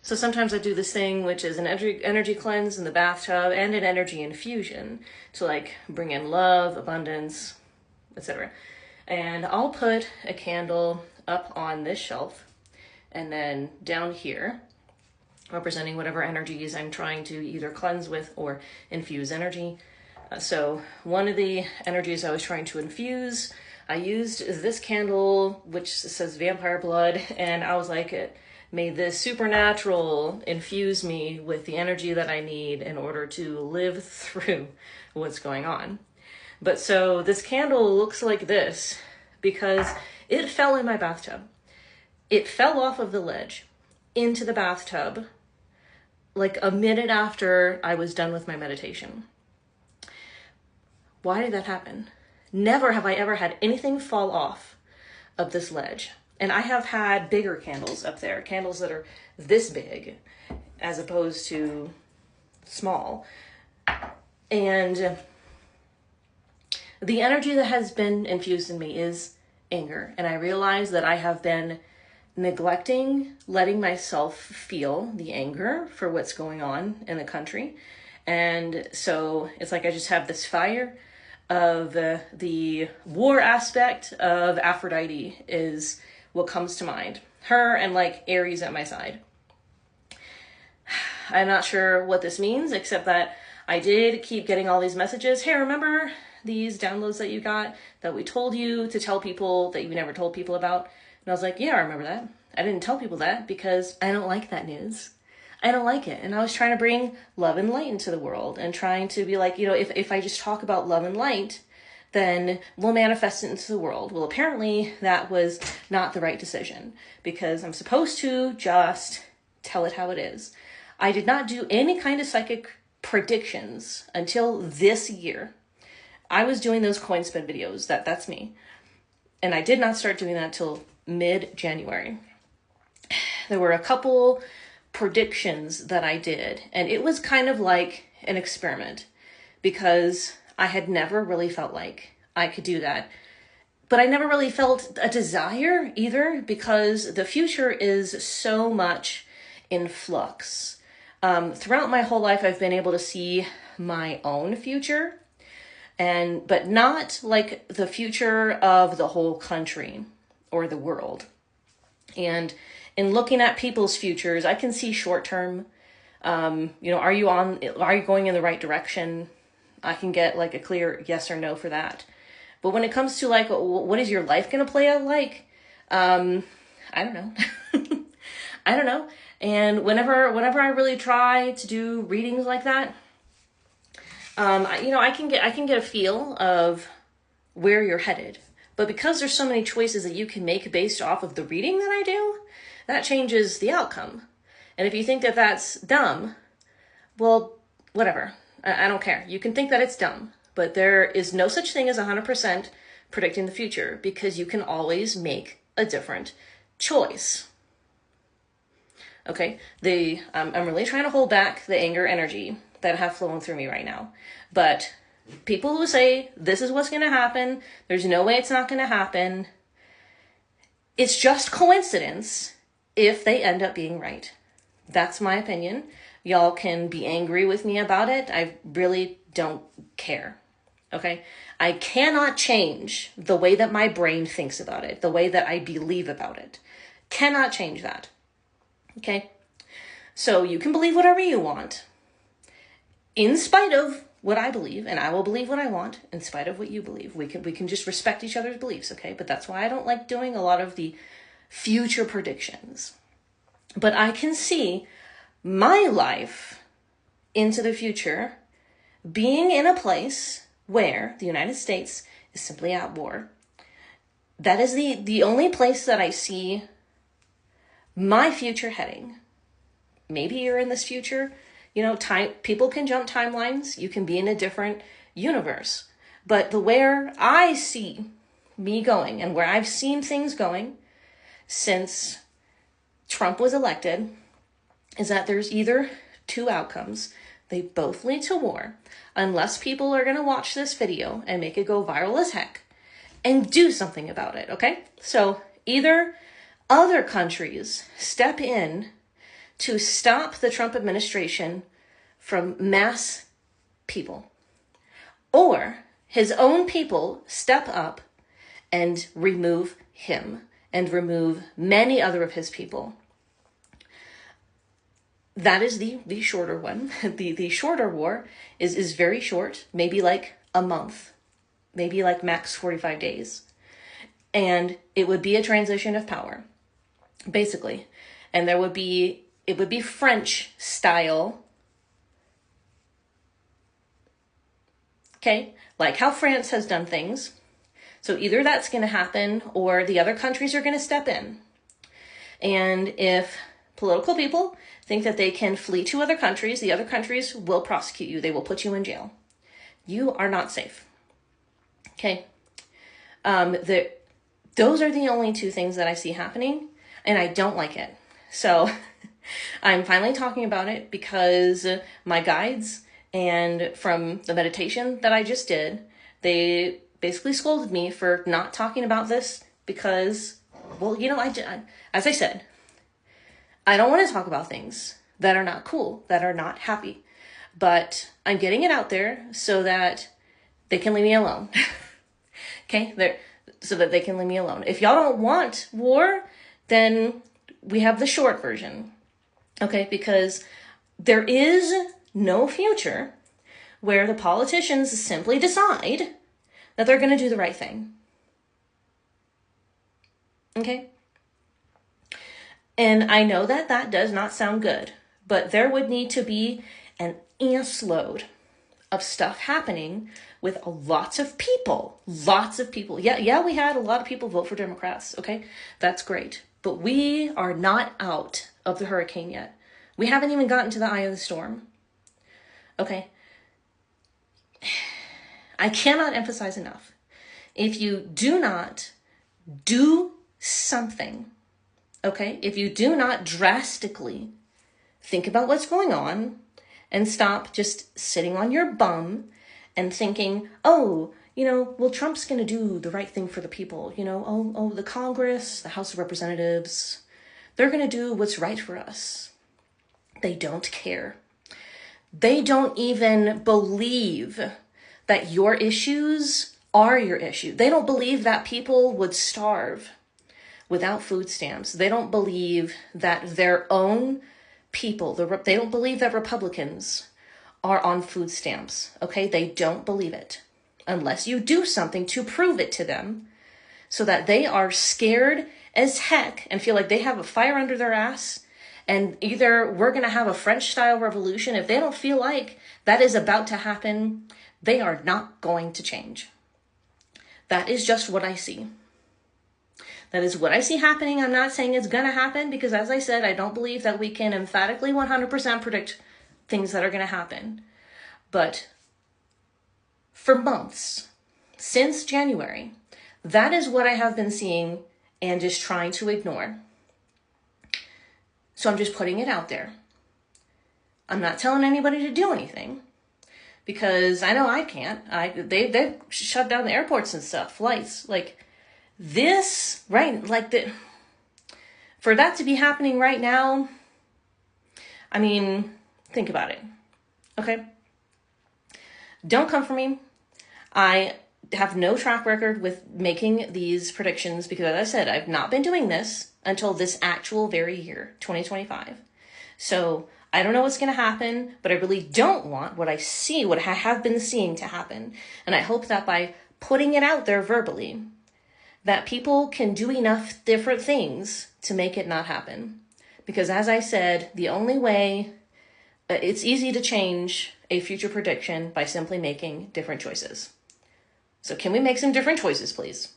So sometimes I do this thing, which is an energy cleanse in the bathtub and an energy infusion to like bring in love, abundance, etc. And I'll put a candle up on this shelf and then down here, representing whatever energies I'm trying to either cleanse with or infuse energy. So one of the energies I was trying to infuse, I used this candle, which says vampire blood, and I was like, may this supernatural infuse me with the energy that I need in order to live through what's going on. But so this candle looks like this because it fell in my bathtub. It fell off of the ledge into the bathtub like a minute after I was done with my meditation. Why did that happen? Never have I ever had anything fall off of this ledge. And I have had bigger candles up there, candles that are this big as opposed to small. And the energy that has been infused in me is anger. And I realize that I have been neglecting letting myself feel the anger for what's going on in the country. And so it's like I just have this fire of the war aspect of Aphrodite is what comes to mind. Her and like Aries at my side. I'm not sure what this means, except that I did keep getting all these messages. Hey, remember these downloads that you got that we told you to tell people that you never told people about? And I was like, yeah, I remember that. I didn't tell people that because I don't like that news. I don't like it. And I was trying to bring love and light into the world and trying to be like, if I just talk about love and light, then we'll manifest it into the world. Well, apparently that was not the right decision because I'm supposed to just tell it how it is. I did not do any kind of psychic predictions until this year. I was doing those coin spin videos. That's me. And I did not start doing that till mid-January. There were a couple predictions that I did, and it was kind of like an experiment because I had never really felt like I could do that. But I never really felt a desire either because the future is so much in flux. Throughout my whole life, I've been able to see my own future, but not like the future of the whole country or the world. And in looking at people's futures, I can see short term, are you going in the right direction? I can get like a clear yes or no for that. But when it comes to like, what is your life going to play out like? I don't know. I don't know. And whenever I really try to do readings like that, I can get a feel of where you're headed. But because there's so many choices that you can make based off of the reading that I do, that changes the outcome. And if you think that that's dumb, well, whatever. I don't care. You can think that it's dumb, but there is no such thing as 100% predicting the future because you can always make a different choice. Okay, I'm really trying to hold back the anger energy that have flowing through me right now. But people who say this is what's going to happen, there's no way it's not going to happen, it's just coincidence if they end up being right. That's my opinion. Y'all can be angry with me about it. I really don't care. Okay? I cannot change the way that my brain thinks about it, the way that I believe about it. Cannot change that. Okay? So you can believe whatever you want, in spite of what I believe, and I will believe what I want in spite of what you believe. We can just respect each other's beliefs, okay? But that's why I don't like doing a lot of the future predictions. But I can see my life into the future being in a place where the United States is simply at war. That is the only place that I see my future heading. Maybe you're in this future. People can jump timelines. You can be in a different universe. But where I see me going and where I've seen things going since Trump was elected is that there's either two outcomes. They both lead to war, unless people are going to watch this video and make it go viral as heck and do something about it, okay? So either other countries step in to stop the Trump administration from mass people, or his own people step up and remove him and remove many other of his people. That is the shorter one. The shorter war is very short, maybe like a month, maybe like max 45 days. And it would be a transition of power, basically. And it would be French style. Okay, like how France has done things. So either that's going to happen or the other countries are going to step in. And if political people think that they can flee to other countries, the other countries will prosecute you. They will put you in jail. You are not safe. Okay. Those are the only two things that I see happening, and I don't like it. So I'm finally talking about it because my guides and from the meditation that I just did, they basically scolded me for not talking about this because, well, as I said, I don't want to talk about things that are not cool, that are not happy, but I'm getting it out there so that they can leave me alone. Okay? So that they can leave me alone. If y'all don't want war, then we have the short version. Okay? Because there is no future where the politicians simply decide that they're going to do the right thing. Okay? And I know that that does not sound good, but there would need to be an ant load of stuff happening with lots of people. Yeah, we had a lot of people vote for Democrats. Okay, that's great. But we are not out of the hurricane yet. We haven't even gotten to the eye of the storm. Okay. I cannot emphasize enough. If you do not do something, okay, if you do not drastically think about what's going on and stop just sitting on your bum and thinking, oh, well, Trump's going to do the right thing for the people. The Congress, the House of Representatives, they're going to do what's right for us. They don't care. They don't even believe that your issues are your issue. They don't believe that people would starve without food stamps. They don't believe that their own people, they don't believe that Republicans are on food stamps. Okay, they don't believe it unless you do something to prove it to them so that they are scared as heck and feel like they have a fire under their ass. And either we're going to have a French style revolution. If they don't feel like that is about to happen, they are not going to change. That is just what I see. That is what I see happening. I'm not saying it's going to happen because, as I said, I don't believe that we can emphatically 100% predict things that are going to happen. But for months, since January, that is what I have been seeing and just trying to ignore. So I'm just putting it out there. I'm not telling anybody to do anything because I know I can't. They've shut down the airports and stuff, flights, like this, right? For that to be happening right now, I mean, think about it, okay? Don't come for me. I have no track record with making these predictions because, as I said, I've not been doing this until this actual very year, 2025. So I don't know what's going to happen, but I really don't want what I have been seeing to happen. And I hope that by putting it out there verbally, that people can do enough different things to make it not happen. Because as I said, the only way, it's easy to change a future prediction by simply making different choices. So can we make some different choices, please?